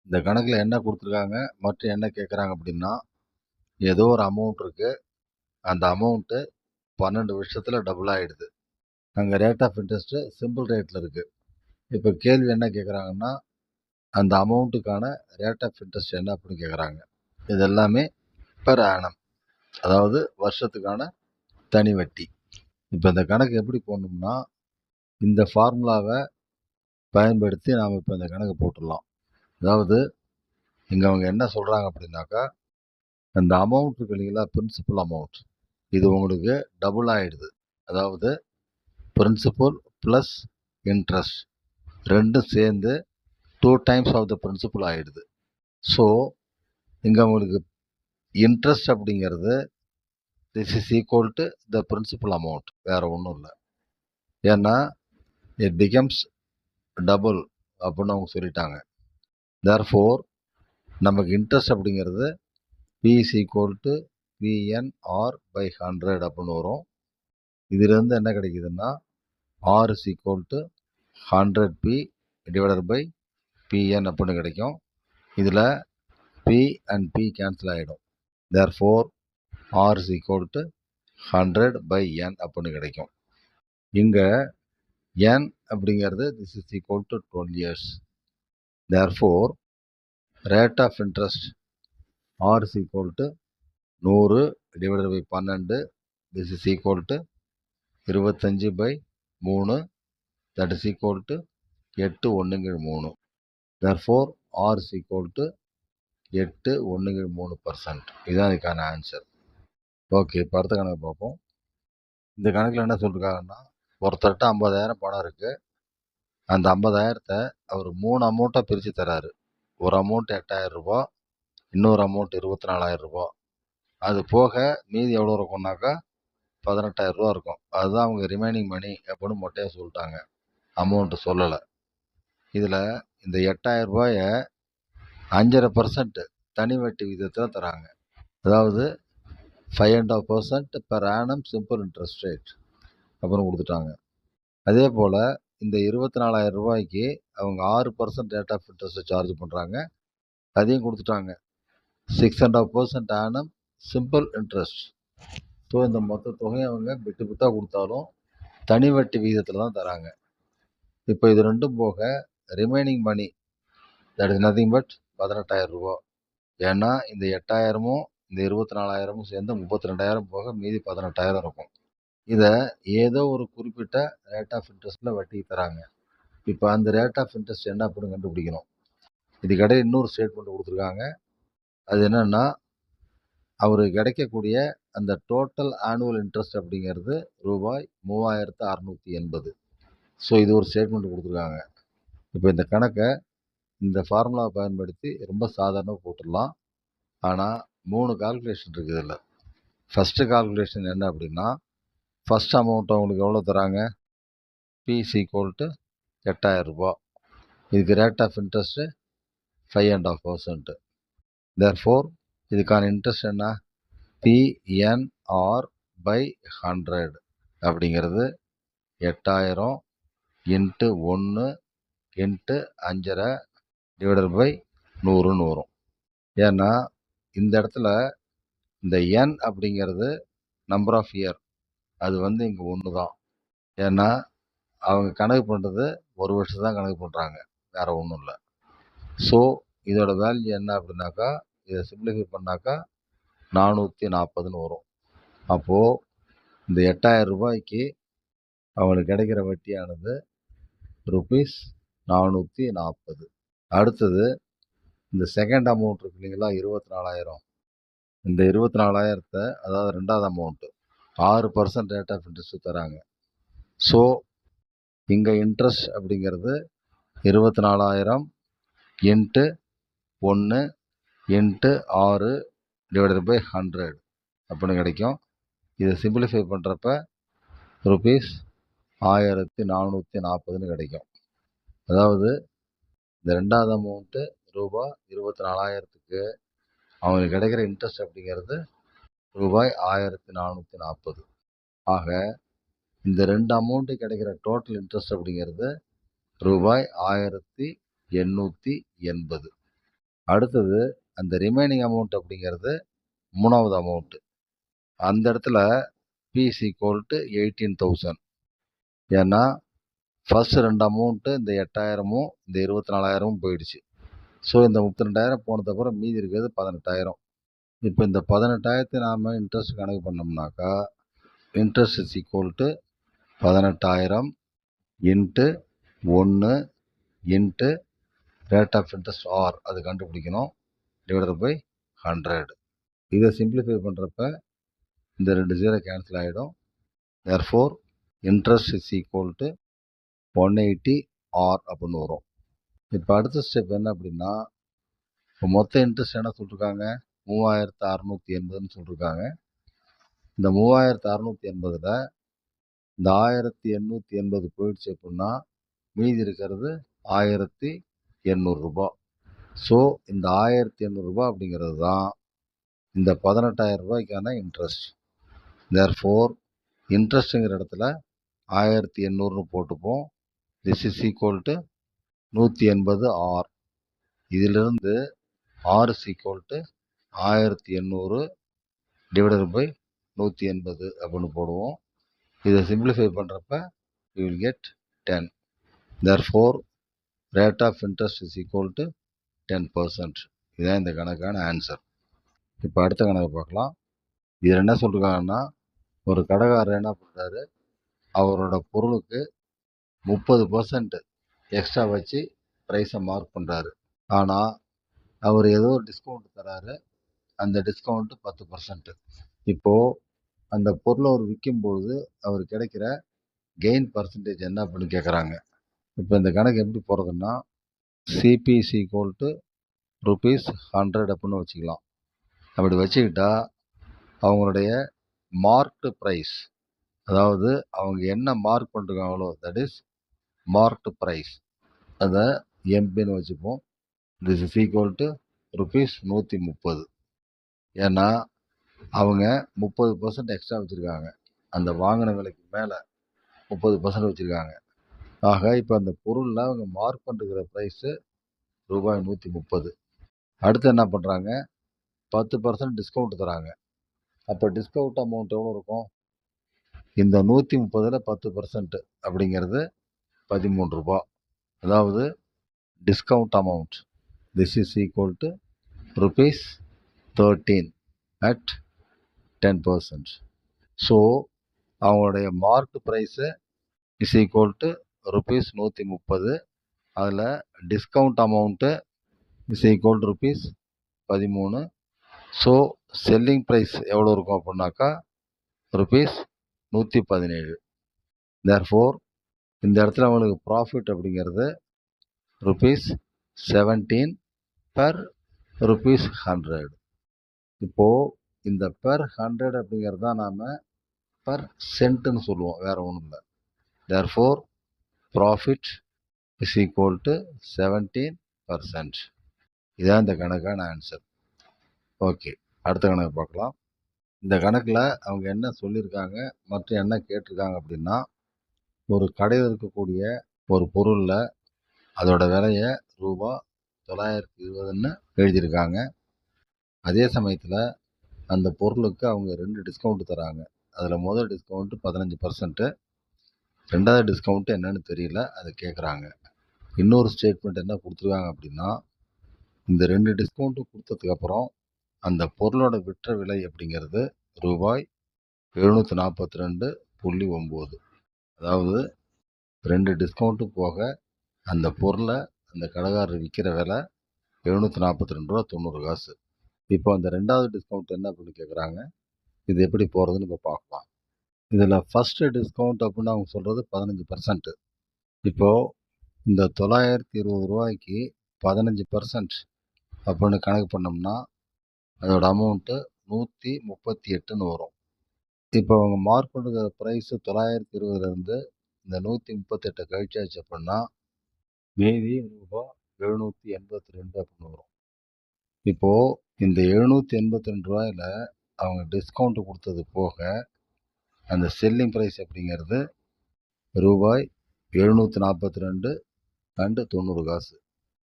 இந்த கணக்கில் என்ன கொடுத்துருக்காங்க மற்றும் என்ன கேட்குறாங்க அப்படின்னா, ஏதோ ஒரு அமௌண்ட் இருக்குது, அந்த அமௌண்ட்டு 12 வருஷத்தில் டபுள் ஆகிடுது. அங்கே ரேட் ஆஃப் இன்ட்ரெஸ்ட்டு சிம்பிள் ரேட்டில் இருக்குது. இப்போ கேள்வி என்ன கேட்குறாங்கன்னா, அந்த அமௌண்ட்டுக்கான ரேட் ஆஃப் இன்ட்ரெஸ்ட் என்ன அப்படின்னு கேட்குறாங்க. இது எல்லாமே பெர் ஆனம், அதாவது வருஷத்துக்கான தனி வட்டி. இப்போ இந்த கணக்கு எப்படி போடணும்னா, இந்த ஃபார்முலாவை பயன்படுத்தி நாம் இப்போ இந்த கணக்கு போட்டுடலாம். அதாவது இங்கே அவங்க என்ன சொல்கிறாங்க அப்படின்னாக்கா, அந்த அமௌண்ட் இருக்கு இல்லைங்களா, பிரின்சிபல் அமௌண்ட், இது உங்களுக்கு டபுள் ஆகிடுது. அதாவது பிரின்சிபல் ப்ளஸ் இன்ட்ரெஸ்ட் ரெண்டும் சேர்ந்து 2 டைம்ஸ் ஆஃப் த பிரின்சிபல் ஆகிடுது. ஸோ இங்கே உங்களுக்கு இன்ட்ரெஸ்ட் அப்படிங்கிறது this is equal to the principal amount, வேறு ஒன்றும் இல்லை. ஏன்னா இட் பிகம்ஸ் டபுள் அப்படின்னு அவங்க சொல்லிட்டாங்க. தேர்ஃபோர் நமக்கு இன்ட்ரெஸ்ட் அப்படிங்கிறது P is equal to PNR by 100 அப்படின்னு வரும். இதிலிருந்து என்ன கிடைக்குதுன்னா, R is equal to 100P divided by PN அப்படின்னு கிடைக்கும். இதில் P and P கேன்சல் ஆகிடும். Therefore R is equal to 100 by N அப்படின்னு கிடைக்கும். இங்கே N அப்படிங்கிறது this is equal to 12 years. Therefore rate of interest R is equal to 100 divided by 12, this is equal to 25 by 3, that is equal to 8 1/3. Therefore R is equal to 8 1/3%. இதுதான் இதுக்கான answer. Okay, இப்போ அடுத்த கணக்கு பார்ப்போம். இந்த கணக்கில் என்ன சொல்லியிருக்காங்கன்னா, ஒருத்தர்கிட்ட 50,000 பணம் இருக்குது. அந்த 50,000த்தை அவர் 3 அமௌண்ட்டாக பிரித்து தராரு. ஒரு அமௌண்ட் 8,000 ரூபா, இன்னொரு அமௌண்ட் 24,000 ரூபா. அது போக மீதி எவ்வளோ இருக்கும்னாக்கா 18,000 ரூபா இருக்கும். அதுதான் அவங்க ரிமைனிங் மணி அப்படின்னு மொட்டையாக சொல்லிட்டாங்க, அமௌண்ட்டு சொல்லலை. இதில் இந்த 8,000 ரூபாயை 5.5% தனி வட்டி விகிதத்தில் தராங்க. அதாவது 5.5% per annum simple interest rate அப்படின்னு கொடுத்துட்டாங்க. அதே போல் இந்த 24,000 ரூபாய்க்கு அவங்க 6% ரேட் ஆஃப் இன்ட்ரெஸ்ட்டை சார்ஜ் பண்ணுறாங்க, அதையும் கொடுத்துட்டாங்க. 6.5% ஆனம் சிம்பிள் இன்ட்ரெஸ்ட். ஸோ இந்த மொத்த தொகையை அவங்க பிட்டு பிட்டாக கொடுத்தாலும் தனி வட்டி விகிதத்தில் தான் தராங்க. இப்போ இது ரெண்டும் போக remaining money, that is nothing but 18,000 ரூபா. ஏன்னா இந்த 8,000மும் இந்த 24,000மும் சேர்ந்து 32,000 போக மீதி 18,000 இருக்கும். இதை ஏதோ ஒரு குறிப்பிட்ட ரேட் ஆஃப் இன்ட்ரெஸ்ட்டில் வட்டி தராங்க. இப்போ அந்த ரேட் ஆஃப் இன்ட்ரெஸ்ட் என்ன அப்படின்னு கண்டுபிடிக்கணும். இதுக்கிடையே இன்னொரு ஸ்டேட்மெண்ட் கொடுத்துருக்காங்க. அது என்னென்னா, அவருக்கு கிடைக்கக்கூடிய அந்த டோட்டல் ஆனுவல் இன்ட்ரெஸ்ட் அப்படிங்கிறது ரூபாய் 3,680. ஸோ இது ஒரு ஸ்டேட்மெண்ட் கொடுத்துருக்காங்க. இப்போ இந்த கணக்கை இந்த ஃபார்முலாவை பயன்படுத்தி ரொம்ப சாதாரணமாக போட்டுடலாம். ஆனால் 3 கால்குலேஷன் இருக்குது இதில். ஃபஸ்ட்டு கால்குலேஷன் என்ன அப்படின்னா, ஃபஸ்ட் அமௌண்ட் அவங்களுக்கு எவ்வளோ தராங்க, P is equal to 8,000 ரூபா. இதுக்கு ரேட் ஆஃப் இன்ட்ரெஸ்ட்டு 5.5%. தேர்ஃபோர் இதுக்கான இன்ட்ரெஸ்ட் என்ன, PNR by 100 அப்படிங்கிறது 8,000 இன்ட்டு 1 இன்ட்டு 5.5 டிவைடட் பை 100ன்னு வரும். ஏன்னா இந்த இடத்துல இந்த N அப்படிங்கிறது நம்பர் ஆஃப் இயர், அது வந்து இங்கே 1 தான். ஏன்னா அவங்க கணக்கு பண்ணுறது ஒரு வருஷம் தான் கணக்கு பண்ணுறாங்க, வேறு ஒன்றும் இல்லை. ஸோ இதோட வேல்யூ என்ன அப்படின்னாக்கா, இதை சிம்பிளிஃபை பண்ணாக்கா 440ன்னு வரும். அப்போது இந்த 8,000 ரூபாய்க்கு அவங்களுக்கு கிடைக்கிற வட்டியானது ருபீஸ் 440. அடுத்தது இந்த செகண்ட் அமௌண்ட் இருக்கு இல்லைங்களா, 24,000. இந்த 24,000த்தை, அதாவது ரெண்டாவது அமௌண்ட்டு, 6% ரேட் ஆஃப் இன்ட்ரெஸ்ட் தராங்க. ஸோ இங்கே இன்ட்ரெஸ்ட் அப்படிங்கிறது 24,000 இன்ட்டு 1 இன்ட்டு 6 டிவைடட் பை 100 அப்படின்னு கிடைக்கும். இதை சிம்பிளிஃபை பண்ணுறப்ப ருபீஸ் 1,440ன்னு கிடைக்கும். அதாவது இந்த ரெண்டாவது அமௌண்ட்டு ரூபாய் 24,000க்கு அவங்களுக்கு கிடைக்கிற இன்ட்ரெஸ்ட் அப்படிங்கிறது ரூபாய் 1,440. ஆக இந்த ரெண்டு அமௌண்ட்டு கிடைக்கிற டோட்டல் இன்ட்ரெஸ்ட் அப்படிங்கிறது ரூபாய் 1,880. அடுத்தது அந்த ரிமைனிங் அமௌண்ட் அப்படிங்கிறது 3வது அமௌண்ட்டு. அந்த இடத்துல பி = 18,000. ஏன்னா ஃபர்ஸ்ட் 2 அமௌண்ட்டு இந்த 8,000ம் இந்த 24,000ம் போயிடுச்சு. ஸோ இந்த 32,000 போனதுக்கப்புறம் மீதி இருக்கிறது 18,000. இப்போ இந்த 18,000 நாம் இன்ட்ரெஸ்ட் கணக்கு பண்ணோம்னாக்கா interest = 18,000 into 1 into rate of interest R அது கண்டுபிடிக்கணும் டிவைடட் பை 100. இதை சிம்பிளிஃபை பண்ணுறப்ப இந்த 2 0 கேன்சல் ஆகிடும். தேர்ஃபோர் இன்ட்ரெஸ்ட் = 180 ஆர் அப்படின்னு வரும். இப்போ அடுத்த ஸ்டெப் என்ன அப்படின்னா, இப்போ மொத்த இன்ட்ரெஸ்ட் என்ன சொல்லியிருக்காங்க, 3680ன்னு சொல்லியிருக்காங்க. இந்த 3680ல் இந்த 1880 போயிடுச்சு அப்படின்னா மீதி இருக்கிறது 1800 ரூபாய். ஸோ இந்த 1800 ரூபாய் அப்படிங்கிறது தான் இந்த 18,000 ரூபாய்க்கான இன்ட்ரெஸ்ட். தேர்ஃபோர் இன்ட்ரெஸ்ட்டுங்கிற இடத்துல 1800ன்னு போட்டுப்போம். This is equal to 180 R. இதிலிருந்து R is equal to 1800 divided by 180 அப்படின்னு போடுவோம். இதை சிம்பிளிஃபை பண்ணுறப்ப you will get 10. Therefore rate of interest is equal to 10%. இதுதான் இந்த கணக்கான ஆன்சர். இப்போ அடுத்த கணக்கு பார்க்கலாம். இதில் என்ன சொல்லிருக்காங்கன்னா, ஒரு கடைக்காரர் என்ன பண்ணுறாரு, அவரோட பொருளுக்கு 30% எக்ஸ்ட்ரா வச்சு ப்ரைஸை மார்க் பண்ணுறாரு. ஆனால் அவர் ஏதோ ஒரு டிஸ்கவுண்ட் தராரு. அந்த டிஸ்கவுண்ட்டு 10%. இப்போது அந்த பொருளை அவர் விற்கும்பொழுது அவர் கிடைக்கிற கெயின் பர்சன்டேஜ் என்ன அப்படின்னு கேட்குறாங்க. இப்போ இந்த கணக்கு எப்படி போகிறதுன்னா, சிபி = ₹100 அப்படின்னு வச்சுக்கலாம். அப்படி வச்சுக்கிட்டா அவங்களுடைய மார்க்டு ப்ரைஸ், அதாவது அவங்க என்ன மார்க் பண்ணிருக்காங்களோ தட் இஸ் மார்க்டு ப்ரைஸ், அதை எம்பின்னு வச்சுப்போம். This is equal to ₹130. ஏன்னா அவங்க 30% எக்ஸ்ட்ரா வச்சுருக்காங்க. அந்த வாங்கின விலைக்கு மேலே 30% வச்சுருக்காங்க. ஆக இப்போ அந்த பொருளில் அவங்க மார்க் பண்ணிருக்கிற ப்ரைஸு ₹130. அடுத்து என்ன பண்ணுறாங்க, 10% டிஸ்கவுண்ட் தராங்க. அப்போ டிஸ்கவுண்ட் அமௌண்ட் எவ்வளோ இருக்கும், இந்த 130ல் 10% அப்படிங்கிறது 13 ரூபா. அதாவது discount amount this is equal to ₹13 at 10%. So அவங்களுடைய mark price is equal to ₹130. அதில் discount amount is equal to ₹13. So selling price எவ்வளோ இருக்கும் அப்படின்னாக்கா ₹117. தேர்ஃபோர் இந்த இடத்துல அவங்களுக்கு ப்ராஃபிட் அப்படிங்கிறது ₹17 பெர் ₹100. இப்போது இந்த பெர் 100 அப்படிங்கிறது தான் நாம் பெர் சென்ட்டுன்னு சொல்லுவோம், வேறு ஒன்றும் இல்லை. Therefore profit is equal to 17%. இதான் இந்த கணக்கான ஆன்சர். ஓகே, அடுத்த கணக்கு பார்க்கலாம். இந்த கணக்கில் அவங்க என்ன சொல்லியிருக்காங்க மற்றும் என்ன கேட்டிருக்காங்க அப்படின்னா, ஒரு கடையில் இருக்கக்கூடிய ஒரு பொருளில் அதோட விலையை ₹920ன்னு எழுதியிருக்காங்க. அதே சமயத்தில் அந்த பொருளுக்கு அவங்க 2 டிஸ்கவுண்ட் தராங்க. அதில் முதல் டிஸ்கவுண்ட்டு 15%, ரெண்டாவது டிஸ்கவுண்ட்டு என்னன்னு தெரியல, அதை கேட்குறாங்க. இன்னொரு ஸ்டேட்மெண்ட் என்ன கொடுத்துருக்காங்க அப்படின்னா, இந்த 2 டிஸ்கவுண்ட்டும் கொடுத்ததுக்கப்புறம் அந்த பொருளோட விற்ற விலை அப்படிங்கிறது ₹742.9. அதாவது 2 டிஸ்கவுண்ட்டு போக அந்த பொருளை அந்த கடைக்காரர் விற்கிற விலை ₹742.90. இப்போ அந்த ரெண்டாவது டிஸ்கவுண்ட் என்ன அப்படின்னு கேட்குறாங்க. இது எப்படி போகிறதுன்னு இப்போ பார்க்கலாம். இதில் ஃபஸ்ட்டு டிஸ்கவுண்ட் அப்படின்னு அவங்க சொல்கிறது 15%. இப்போது இந்த ₹920 15% அப்படின்னு கணக்கு பண்ணோம்னா அதோட அமௌண்ட்டு 138ன்னு வரும். இப்போ அவங்க மார்க் பண்ணுற ப்ரைஸு 920லேருந்து இந்த 138 கழிச்சாச்சு அப்படின்னா மீதி ₹782 அப்படின்னு வரும். இப்போது இந்த ₹782 அவங்க டிஸ்கவுண்ட் கொடுத்தது போக அந்த செல்லிங் ப்ரைஸ் அப்படிங்கிறது ₹742.90.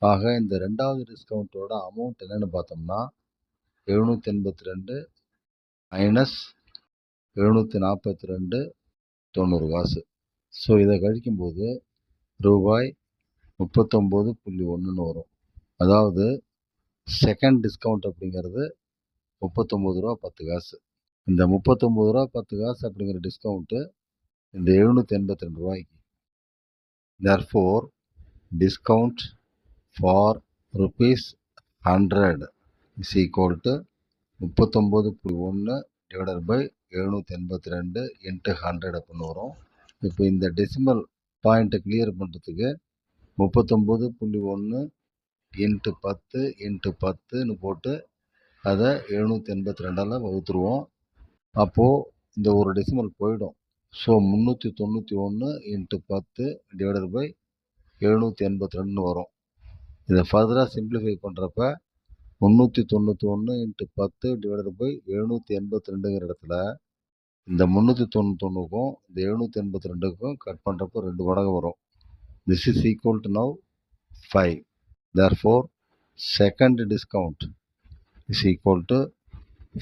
ஆக இந்த ரெண்டாவது டிஸ்கவுண்ட்டோட அமௌண்ட் என்னென்னு பார்த்தோம்னா 782 மைனஸ் 742 90 காசு. ஸோ இதை கழிக்கும்போது ரூபாய் 39.1ன்னு வரும். அதாவது செகண்ட் டிஸ்கவுண்ட் அப்படிங்கிறது 39 ரூபா 10 காசு. இந்த 39 ரூபா 10 காசு அப்படிங்கிற டிஸ்கவுண்ட்டு இந்த 782 ரூபாய்க்கு. Therefore discount for ₹100 is equal to 39.1 divided by 782 into 100 அப்படின்னு வரும். இப்போ இந்த டெசிமல் பாயிண்ட்டை கிளியர் பண்ணுறதுக்கு 39.1 இன்ட்டு 10 இன்ட்டு 10ன்னு போட்டு அதை 782ஆல் வகுத்துருவோம். அப்போது இந்த ஒரு டெசிமல் போயிடும். ஸோ 391 இன்ட்டு 10 டிவைடட் பை 782ன்னு வரும். இதை ஃபர்தராக சிம்பிளிஃபை பண்ணுறப்ப 391 இன்ட்டு 10 டிவைடட் பை 782ங்கிற இடத்துல இந்த 391க்கும் இந்த 782க்கும் கட் பண்ணுறப்போ 2 மடங்கு வரும். This is equal to now 5. Therefore second discount is equal to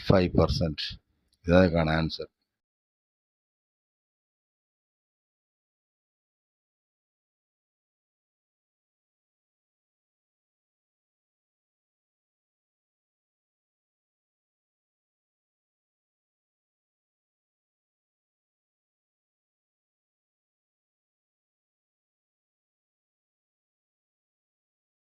5%. இதான் இதுக்கான ஆன்சர்.